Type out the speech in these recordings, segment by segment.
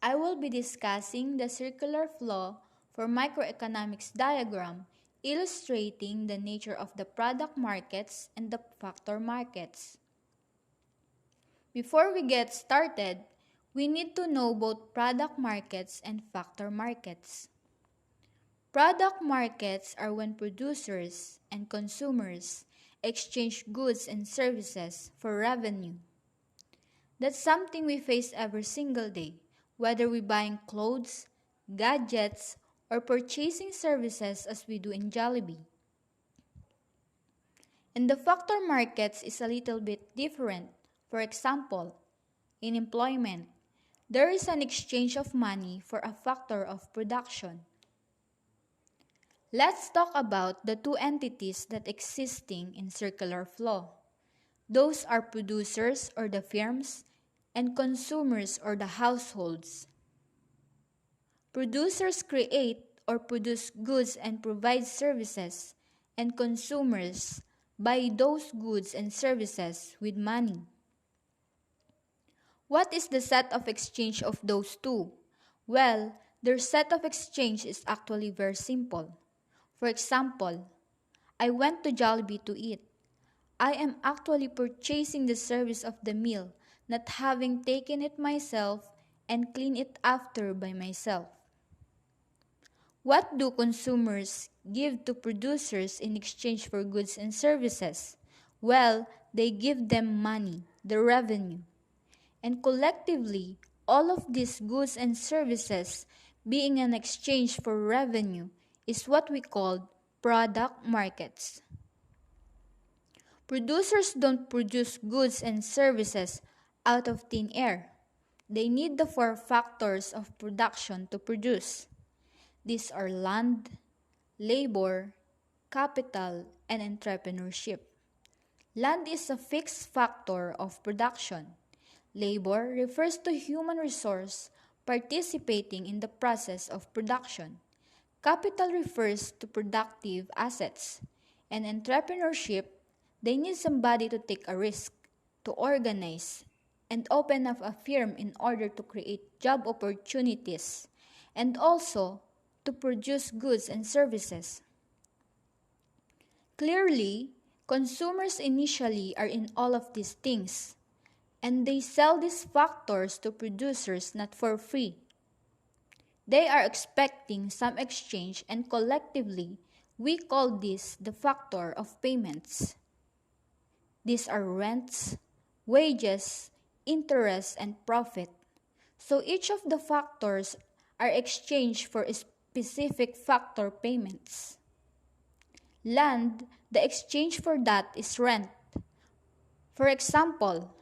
I will be discussing the circular flow for microeconomics diagram, illustrating the nature of the product markets and the factor markets. Before we get started, we need to know both product markets and factor markets. Product markets are when producers and consumers exchange goods and services for revenue. That's something we face every single day, whether we're buying clothes, gadgets, or purchasing services as we do in Jollibee. And the factor markets is a little bit different. For example, in employment, there is an exchange of money for a factor of production. Let's talk about the two entities that existing in circular flow. Those are producers or the firms and consumers or the households. Producers create or produce goods and provide services, and consumers buy those goods and services with money. What is the set of exchange of those two? Well, their set of exchange is actually very simple. For example, I went to Jollibee to eat. I am actually purchasing the service of the meal, not having taken it myself and clean it after by myself. What do consumers give to producers in exchange for goods and services? Well, they give them money, the revenue. And collectively, all of these goods and services being an exchange for revenue is what we call product markets. Producers don't produce goods and services out of thin air. They need the four factors of production to produce. These are land, labor, capital, and entrepreneurship. Land is a fixed factor of production. Labor refers to human resource participating in the process of production. Capital refers to productive assets. And entrepreneurship, they need somebody to take a risk, to organize, and open up a firm in order to create job opportunities, and also to produce goods and services. Clearly, consumers initially are in all of these things, and they sell these factors to producers not for free. They are expecting some exchange, and collectively, we call this the factor of payments. These are rents, wages, interest, and profit. So each of the factors are exchanged for specific factor payments. Land, the exchange for that is rent. For example,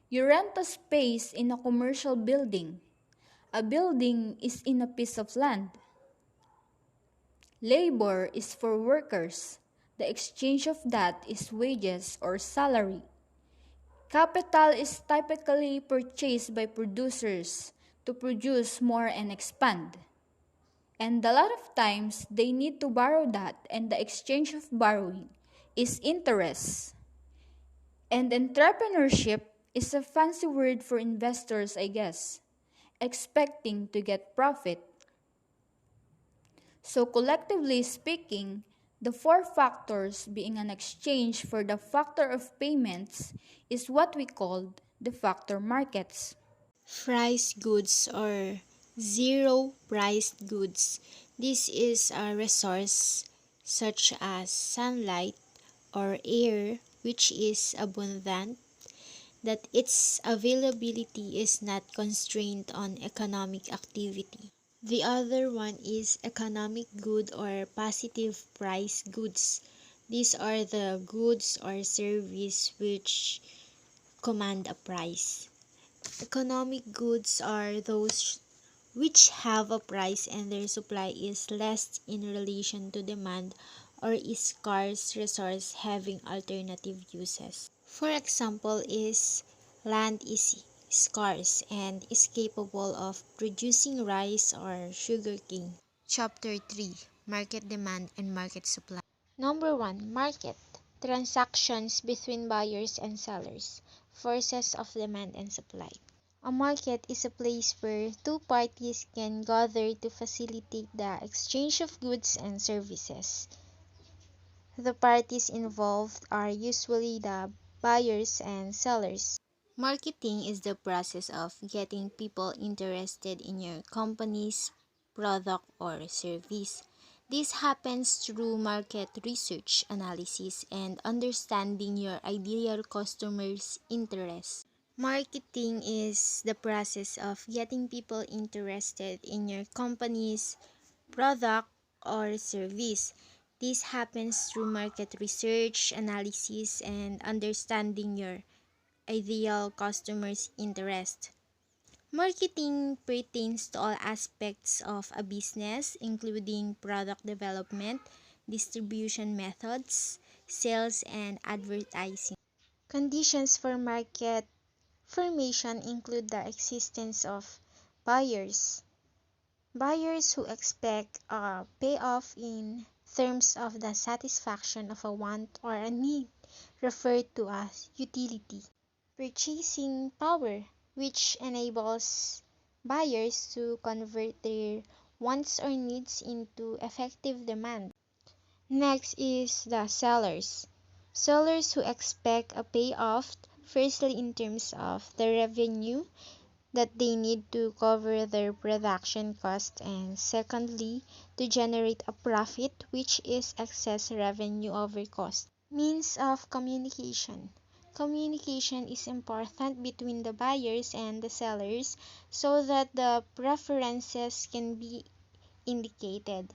you rent a space in a commercial building. A building is in a piece of land. Labor is for workers. The exchange of that is wages or salary. Capital is typically purchased by producers to produce more and expand. And a lot of times, they need to borrow that, and the exchange of borrowing is interest. And entrepreneurship is a fancy word for investors, I guess, expecting to get profit. So, collectively speaking, the four factors being an exchange for the factor of payments is what we call the factor markets. Price goods or zero priced goods. This is a resource such as sunlight or air which is abundant, that its availability is not constrained on economic activity. The other one is economic good or positive price goods. These are the goods or service which command a price. Economic goods are those which have a price and their supply is less in relation to demand or is scarce resource having alternative uses. For example is land is scarce and is capable of producing rice or sugarcane. Chapter 3: Market Demand and Market Supply. Number 1. Market. Transactions between buyers and sellers. Forces of demand and supply. A market is a place where two parties can gather to facilitate the exchange of goods and services. The parties involved are usually the buyers and sellers. Marketing is the process of getting people interested in your company's product or service. This happens through market research, analysis, and understanding your ideal customer's interests. Marketing is the process of getting people interested in your company's product or service. This happens through market research, analysis, and understanding your ideal customer's interest. Marketing pertains to all aspects of a business, including product development, distribution methods, sales, and advertising. Conditions for market formation include the existence of buyers. Buyers who expect a payoff in terms of the satisfaction of a want or a need, referred to as utility. Purchasing power, which enables buyers to convert their wants or needs into effective demand. Next is the sellers. Sellers who expect a payoff, firstly in terms of the revenue that they need to cover their production cost, and secondly to generate a profit, which is excess revenue over cost. Means of communication. Communication is important between the buyers and the sellers so that the preferences can be indicated.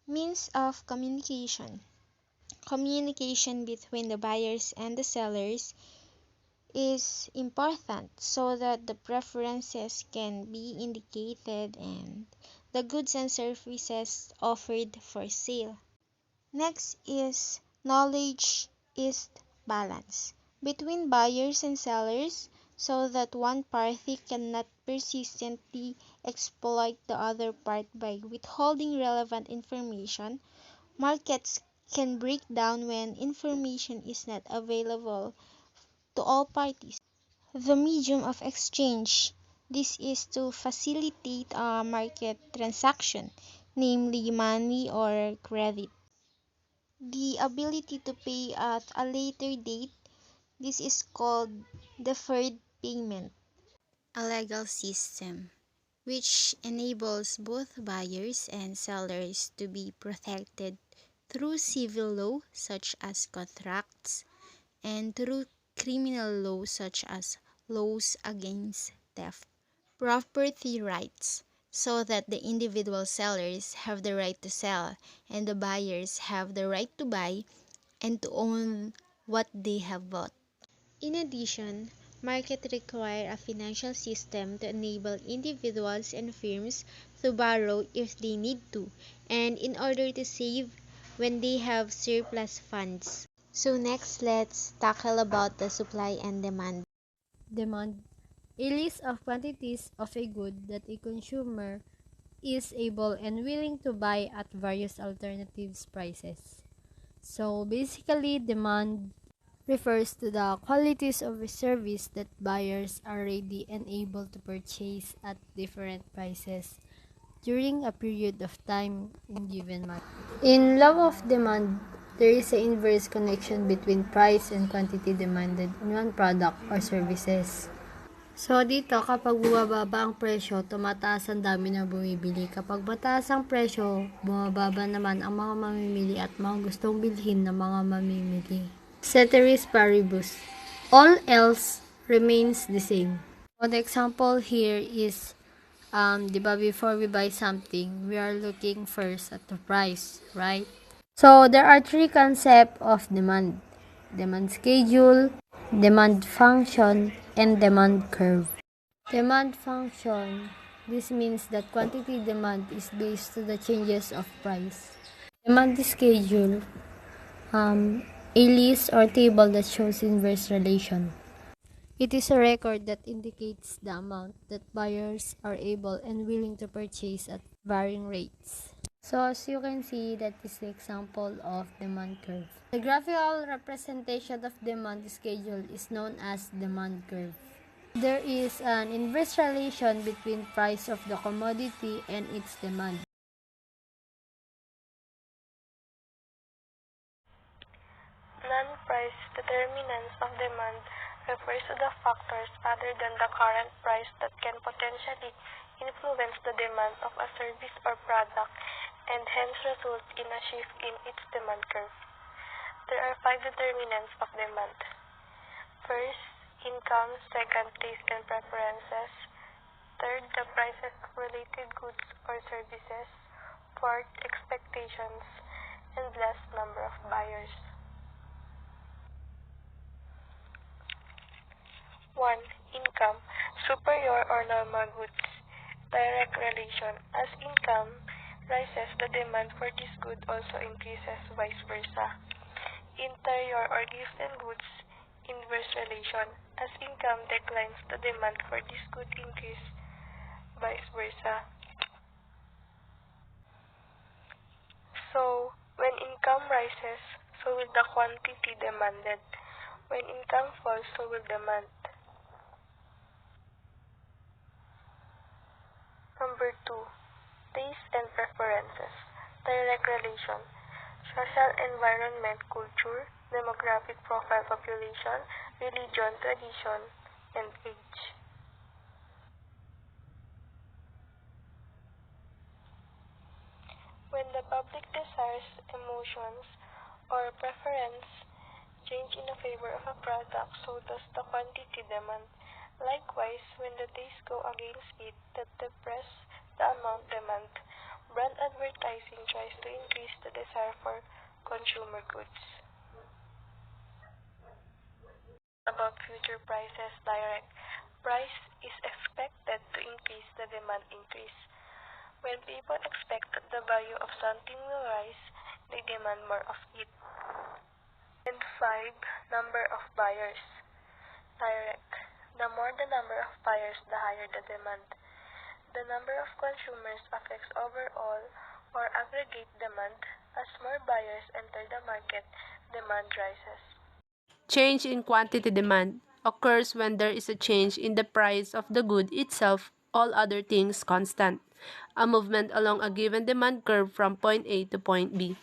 Means of communication. Communication between the buyers and the sellers is important so that the preferences can be indicated and the goods and services offered for sale. Next is knowledge is balance between buyers and sellers so that one party cannot persistently exploit the other part by withholding relevant information. Markets can break down when information is not available to all parties. The medium of exchange. This is to facilitate a market transaction, namely money or credit. The ability to pay at a later date. This is called deferred payment. A legal system which enables both buyers and sellers to be protected through civil law such as contracts and through criminal law such as laws against theft. Property rights, so that the individual sellers have the right to sell and the buyers have the right to buy and to own what they have bought. In addition, markets require a financial system to enable individuals and firms to borrow if they need to, and in order to save when they have surplus funds. So next, let's tackle about the supply and demand. Demand, a list of quantities of a good that a consumer is able and willing to buy at various alternatives prices. So basically, demand refers to the qualities of a service that buyers are ready and able to purchase at different prices during a period of time in given market. In law of demand, there is an inverse connection between price and quantity demanded in one product or services. So dito, kapag bumababa ang presyo, tumataas ang dami na bumibili. Kapag mataas ang presyo, bumababa naman ang mga mamimili at mga gustong bilhin ng mga mamimili. Ceteris paribus. All else remains the same. So the example here is, diba, before we buy something, we are looking first at the price, right? So there are three concepts of demand. Demand schedule, demand function, and demand curve. Demand function, this means that quantity demand is based to the changes of price. Demand schedule, a list or table that shows inverse relation. It is a record that indicates the amount that buyers are able and willing to purchase at varying rates. So as you can see, that is the example of demand curve. The graphical representation of demand schedule is known as demand curve. There is an inverse relation between price of the commodity and its demand. Non-price determinants of demand refers to the factors other than the current price that can potentially influence the demand of a service or product and hence result in a shift in its demand curve. There are 5 determinants of demand. First, income. Second, taste and preferences. Third, the prices of related goods or services. Fourth, expectations. And last, number of buyers. 1. Income. Superior or normal goods. Direct relation. As income rises, the demand for this good also increases, vice versa. Interior or gifted goods. Inverse relation. As income declines, the demand for this good increases, vice versa. So, when income rises, so will the quantity demanded. When income falls, so will demand. Number 2. Taste and preferences. Direct relation. Social environment, culture, demographic profile, population, religion, tradition, and age. When the public desires, emotions, or preference change in the favor of a product, so does the quantity demand. Likewise, when the taste go against it, that depress the amount demand. Brand advertising tries to increase the desire for consumer goods. About future prices direct. Price is expected to increase, the demand increase. When people expect that the value of something will rise, they demand more of it. And 5. Number of buyers. Direct. The more the number of buyers, the higher the demand. The number of consumers affects overall or aggregate demand. As more buyers enter the market, demand rises. Change in quantity demand occurs when there is a change in the price of the good itself, all other things constant. A movement along a given demand curve from point A to point B.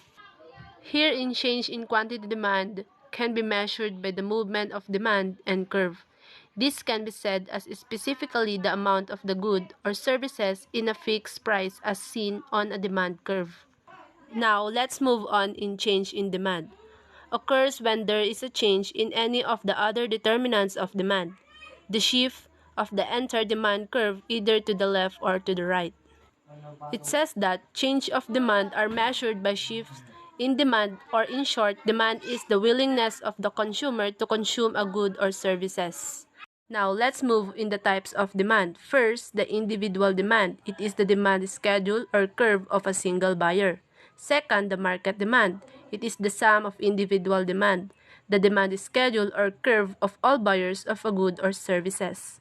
Herein, change in quantity demand can be measured by the movement of demand and curve. This can be said as specifically the amount of the good or services in a fixed price as seen on a demand curve. Now, let's move on in change in demand. Occurs when there is a change in any of the other determinants of demand. The shift of the entire demand curve either to the left or to the right. It says that change of demand are measured by shifts in demand, or in short, demand is the willingness of the consumer to consume a good or services. Now, let's move in the types of demand. First, the individual demand. It is the demand schedule or curve of a single buyer. Second, the market demand. It is the sum of individual demand, the demand schedule or curve of all buyers of a good or services.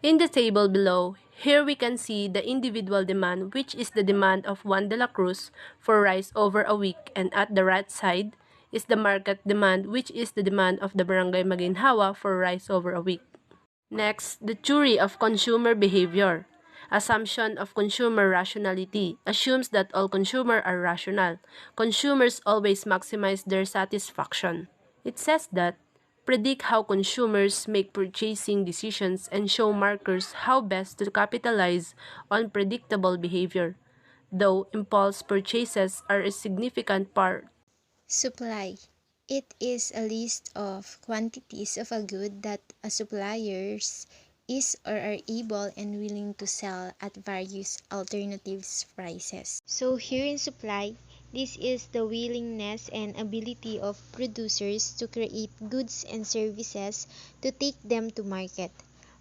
In the table below, here we can see the individual demand, which is the demand of Juan de la Cruz for rice over a week, and at the right side is the market demand, which is the demand of the Barangay Maginhawa for rice over a week. Next, the theory of consumer behavior. Assumption of consumer rationality assumes that all consumers are rational. Consumers always maximize their satisfaction. It says that predict how consumers make purchasing decisions and show markers how best to capitalize on predictable behavior, though impulse purchases are a significant part. Supply. It is a list of quantities of a good that a suppliers is or are able and willing to sell at various alternatives prices. So here in supply, this is the willingness and ability of producers to create goods and services to take them to market.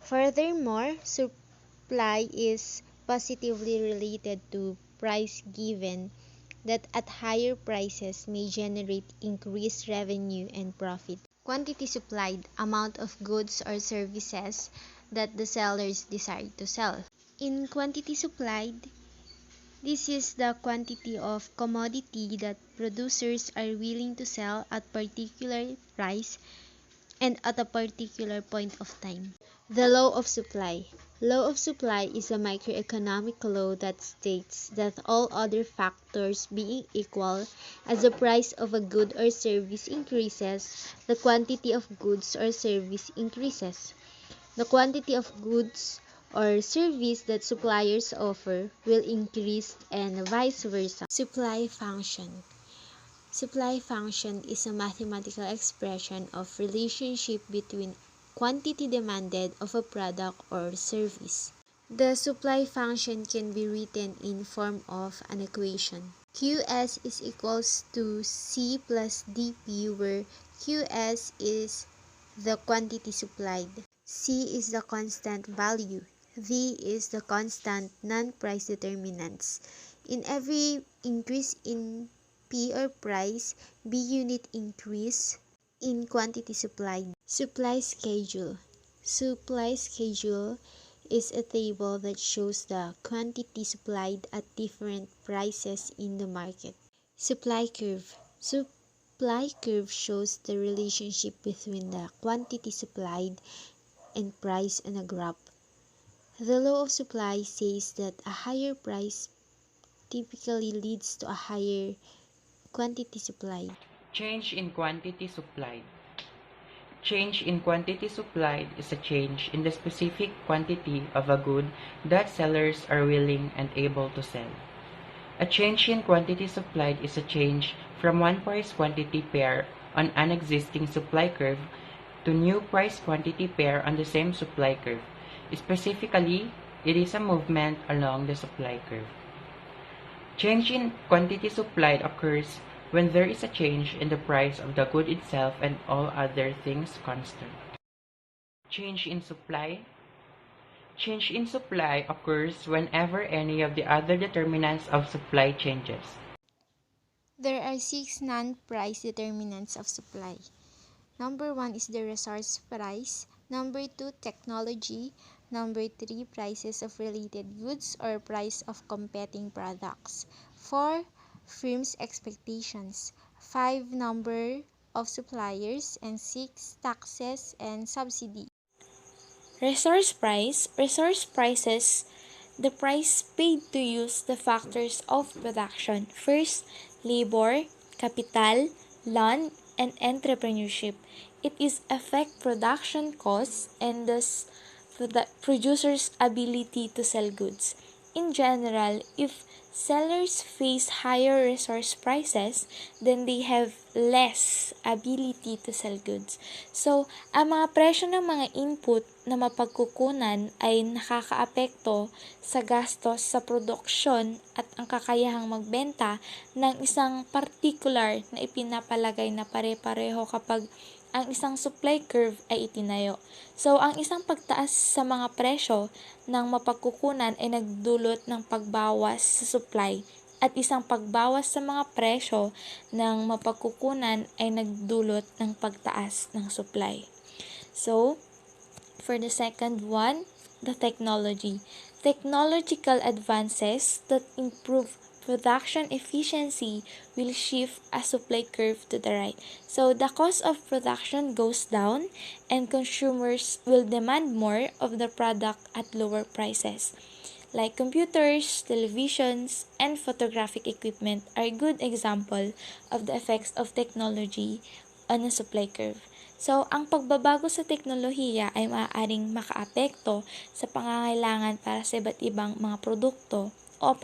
Furthermore, supply is positively related to price, given that at higher prices may generate increased revenue and profit. Quantity supplied, amount of goods or services that the sellers desire to sell. In quantity supplied, this is the quantity of commodity that producers are willing to sell at particular price and at a particular point of time. The law of supply. Law of supply is a microeconomic law that states that all other factors being equal, as the price of a good or service increases, the quantity of goods or service increases. The quantity of goods or service that suppliers offer will increase and vice versa. Supply function. Supply function is a mathematical expression of relationship between quantity demanded of a product or service. The supply function can be written in form of an equation. QS is equals to C plus DP, where QS is the quantity supplied, C is the constant value, V is the constant non-price determinants. In every increase in P or price, B unit increase in quantity supplied. Supply schedule. Supply schedule is a table that shows the quantity supplied at different prices in the market. Supply curve. Supply curve shows the relationship between the quantity supplied and price on a graph. The law of supply says that a higher price typically leads to a higher quantity supplied. Change in quantity supplied. Change in quantity supplied is a change in the specific quantity of a good that sellers are willing and able to sell. A change in quantity supplied is a change from one price quantity pair on an existing supply curve to new price quantity pair on the same supply curve. Specifically, it is a movement along the supply curve. Change in quantity supplied occurs when there is a change in the price of the good itself and all other things constant. Change in supply. Change in supply occurs whenever any of the other determinants of supply changes. There are 6 non-price determinants of supply. Number 1 is the resource price. Number 2, technology. Number 3, prices of related goods or price of competing products. 4, firms' expectations. 5, number of suppliers. And 6, taxes and subsidy. Resource price. Resource prices the price paid to use the factors of production. First, labor, capital, land, and entrepreneurship. It is affect production costs and thus the producer's ability to sell goods. In general, if sellers face higher resource prices, then they have less ability to sell goods. So, ang mga presyo ng mga input na mapagkukunan ay nakakaapekto sa gastos sa produksyon at ang kakayahang magbenta ng isang particular na ipinapalagay na pare-pareho kapag ang isang supply curve ay itinayo. So, ang isang pagtaas sa mga presyo ng mapagkukunan ay nagdulot ng pagbawas sa supply at isang pagbawas sa mga presyo ng mapagkukunan ay nagdulot ng pagtaas ng supply. So, for the second one, the technology. Technological advances that improve production efficiency will shift a supply curve to the right. So the cost of production goes down and consumers will demand more of the product at lower prices. Like computers, televisions, and photographic equipment are a good example of the effects of technology on a supply curve. So, ang pagbabago sa teknolohiya ay maaaring makaapekto sa pangangailangan para sa iba't ibang mga produkto o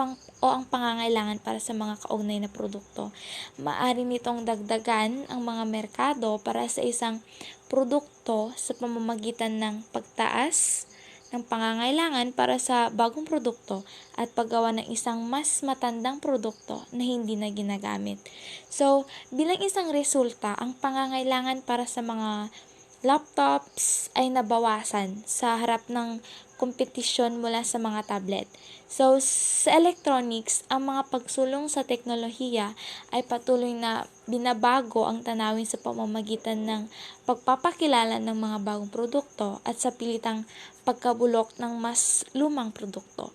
ang pangangailangan para sa mga kaugnay na produkto. Maaari nitong dagdagan ang mga merkado para sa isang produkto sa pamamagitan ng pagtaas ng pangangailangan para sa bagong produkto at paggawa ng isang mas matandang produkto na hindi na ginagamit. So, bilang isang resulta, ang pangangailangan para sa mga laptops ay nabawasan sa harap ng kompetisyon mula sa mga tablet. So, sa electronics, ang mga pagsulong sa teknolohiya ay patuloy na binabago ang tanawin sa pamamagitan ng pagpapakilala ng mga bagong produkto at sa pilitang pagkabulok ng mas lumang produkto.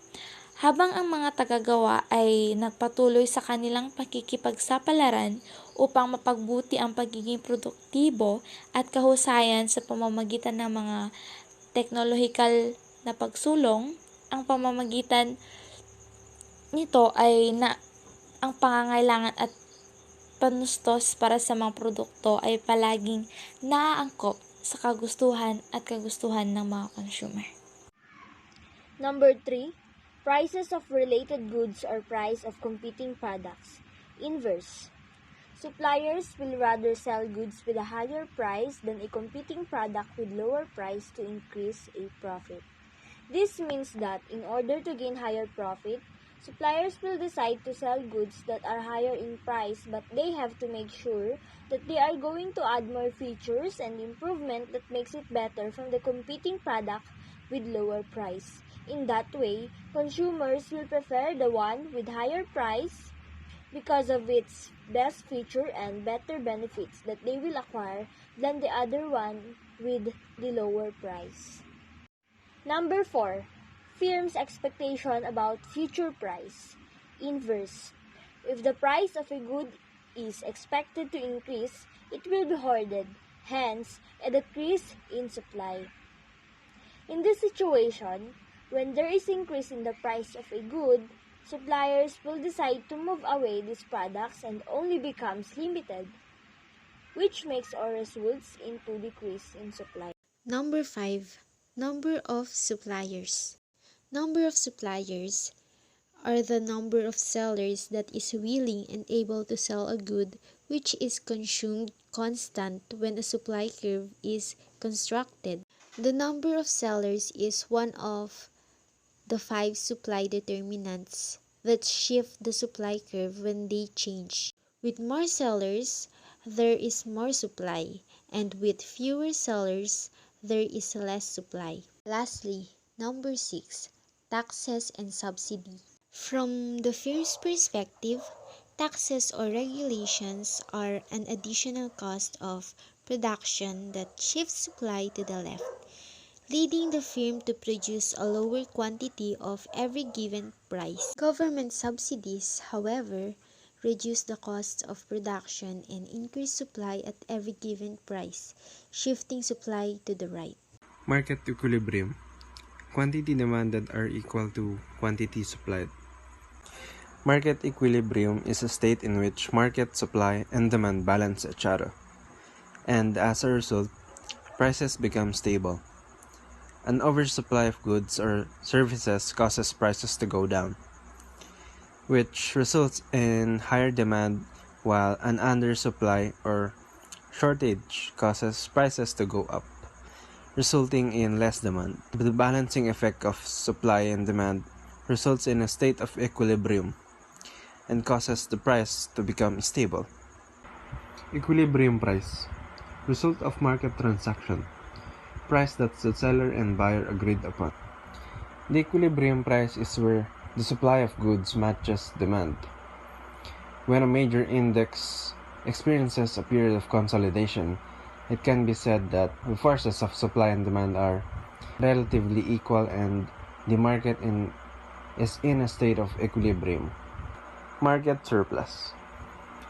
Habang ang mga tagagawa ay nagpatuloy sa kanilang pakikipagsapalaran upang mapagbuti ang pagiging produktibo at kahusayan sa pamamagitan ng mga teknolohikal na pagsulong. Ang pamamagitan nito ay ang pangangailangan at panustos para sa mga produkto ay palaging naaangkop sa kagustuhan ng mga consumer. Number 3, prices of related goods or price of competing products. Inverse. Suppliers will rather sell goods with a higher price than a competing product with lower price to increase a profit. This means that in order to gain higher profit, suppliers will decide to sell goods that are higher in price, but they have to make sure that they are going to add more features and improvement that makes it better from the competing product with lower price. In that way, consumers will prefer the one with higher price because of its best feature and better benefits that they will acquire than the other one with the lower price. Number 4, firm's expectation about future price. Inverse. If the price of a good is expected to increase, it will be hoarded, hence a decrease in supply. In this situation, when there is increase in the price of a good, suppliers will decide to move away these products and only becomes limited, which makes or results into decrease in supply. Number 5. Number of suppliers. Number of suppliers are the number of sellers that is willing and able to sell a good which is consumed constant when a supply curve is constructed. The number of sellers is one of the 5 supply determinants that shift the supply curve when they change. With more sellers, there is more supply, and with fewer sellers, there is less supply. Lastly, number 6, taxes and subsidy. From the firm's perspective, taxes or regulations are an additional cost of production that shifts supply to the left, leading the firm to produce a lower quantity of every given price. Government subsidies, however, reduce the cost of production and increase supply at every given price, shifting supply to the right. Market equilibrium. Quantity demanded are equal to quantity supplied. Market equilibrium is a state in which market supply and demand balance each other, and as a result, prices become stable. An oversupply of goods or services causes prices to go down, which results in higher demand, while an undersupply or shortage causes prices to go up, resulting in less demand. The balancing effect of supply and demand results in a state of equilibrium and causes the price to become stable. Equilibrium price. Result of market transaction. Price that the seller and buyer agreed upon. The equilibrium price is where the supply of goods matches demand. When a major index experiences a period of consolidation, it can be said that the forces of supply and demand are relatively equal and the market is in a state of equilibrium. Market surplus.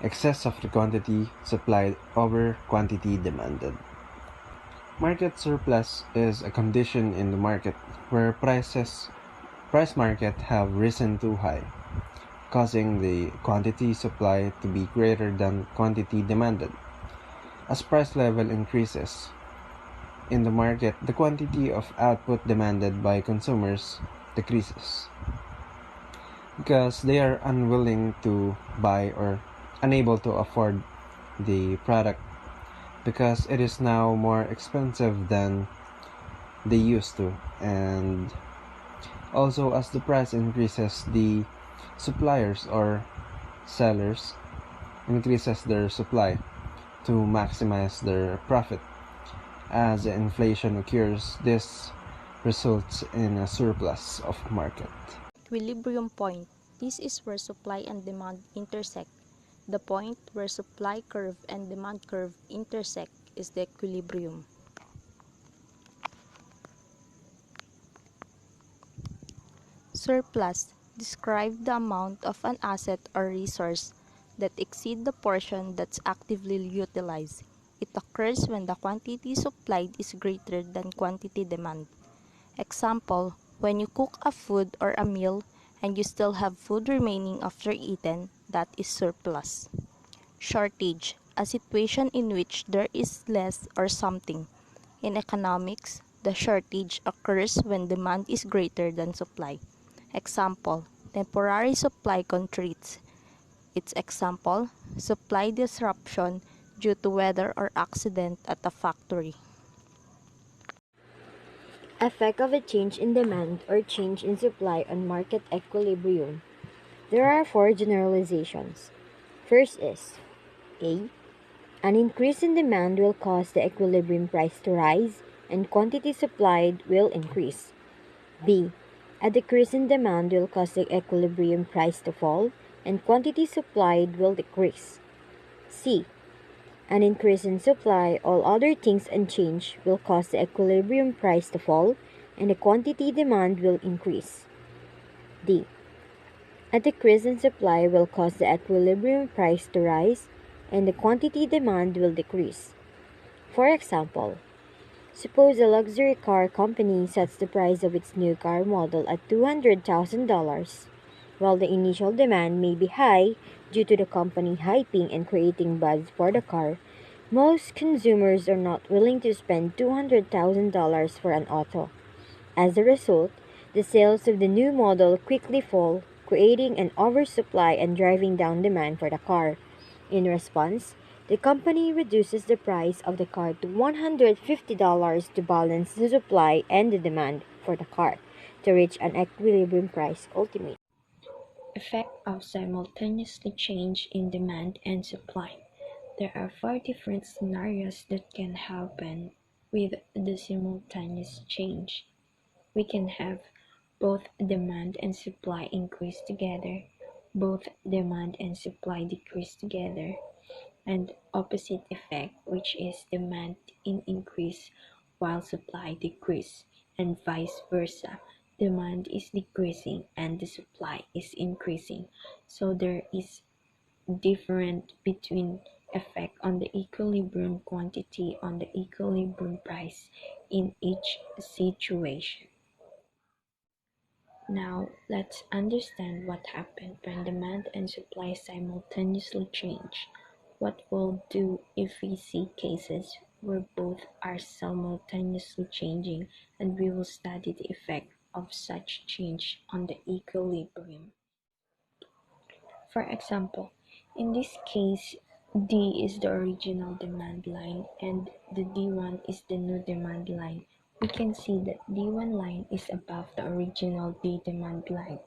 Excess of the quantity supplied over quantity demanded. Market surplus is a condition in the market where price market have risen too high, causing the quantity supply to be greater than quantity demanded. As price level increases in the market, the quantity of output demanded by consumers decreases because they are unwilling to buy or unable to afford the product because it is now more expensive than they used to. And also, as the price increases, the suppliers or sellers increases their supply to maximize their profit. As inflation occurs, this results in a surplus of market. Equilibrium point. This is where supply and demand intersect. The point where supply curve and demand curve intersect is the equilibrium. Surplus. Describe the amount of an asset or resource that exceed the portion that's actively utilized. It occurs when the quantity supplied is greater than quantity demand. Example, when you cook a food or a meal and you still have food remaining after eaten, that is surplus. Shortage, a situation in which there is less or something. In economics, the shortage occurs when demand is greater than supply. Example, temporary supply constraints. Its example, supply disruption due to weather or accident at a factory. Effect of a change in demand or change in supply on market equilibrium. There are four generalizations. First is A. An increase in demand will cause the equilibrium price to rise and quantity supplied will increase. B. A decrease in demand will cause the equilibrium price to fall and quantity supplied will decrease. C. An increase in supply, all other things unchanged, will cause the equilibrium price to fall and the quantity demand will increase. D. A decrease in supply will cause the equilibrium price to rise and the quantity demand will decrease. For example, suppose a luxury car company sets the price of its new car model at $200,000. While the initial demand may be high due to the company hyping and creating buzz for the car, most consumers are not willing to spend $200,000 for an auto. As a result, the sales of the new model quickly fall, creating an oversupply and driving down demand for the car. In response, the company reduces the price of the car to $150 to balance the supply and the demand for the car to reach an equilibrium price ultimately. Effect of simultaneously change in demand and supply. There are four different scenarios that can happen with the simultaneous change. We can have both demand and supply increase together, both demand and supply decrease together, and opposite effect, which is demand increase while supply decrease, and vice versa. Demand is decreasing and the supply is increasing. So there is different between effect on the equilibrium quantity on the equilibrium price in each situation. Now, let's understand what happened when demand and supply simultaneously change. What we'll do if we see cases where both are simultaneously changing, and we will study the effect of such change on the equilibrium. For example, in this case, D is the original demand line and the D1 is the new demand line. We can see that D1 line is above the original D demand line.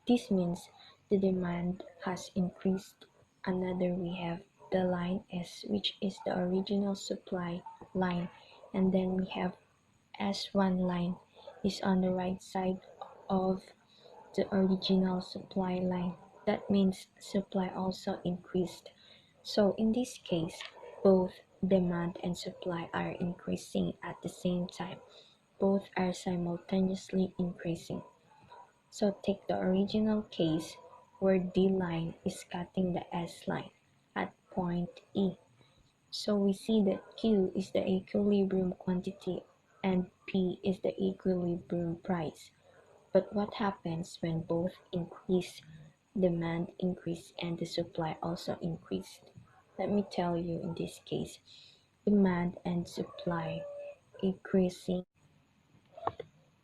This means the demand has increased. Another, we have the line S, which is the original supply line, and then we have S1 line is on the right side of the original supply line. That means supply also increased. So in this case, both demand and supply are increasing at the same time. Both are simultaneously increasing. So take the original case where D line is cutting the S line at point E. So we see that Q is the equilibrium quantity and P is the equilibrium price. But what happens when both increase, demand increase and the supply also increased? Let me tell you in this case, demand and supply increasing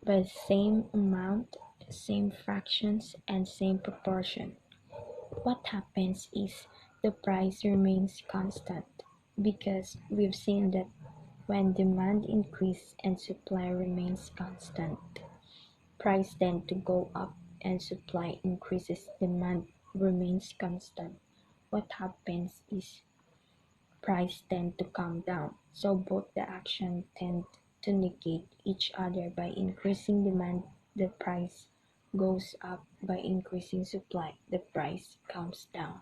by the same amount, same fractions, and same proportion. What happens is the price remains constant because we've seen that when demand increases and supply remains constant, price tend to go up and supply increases, demand remains constant. What happens is price tend to come down. So both the action tend to negate each other. By increasing demand, the price goes up. By increasing supply, the price comes down.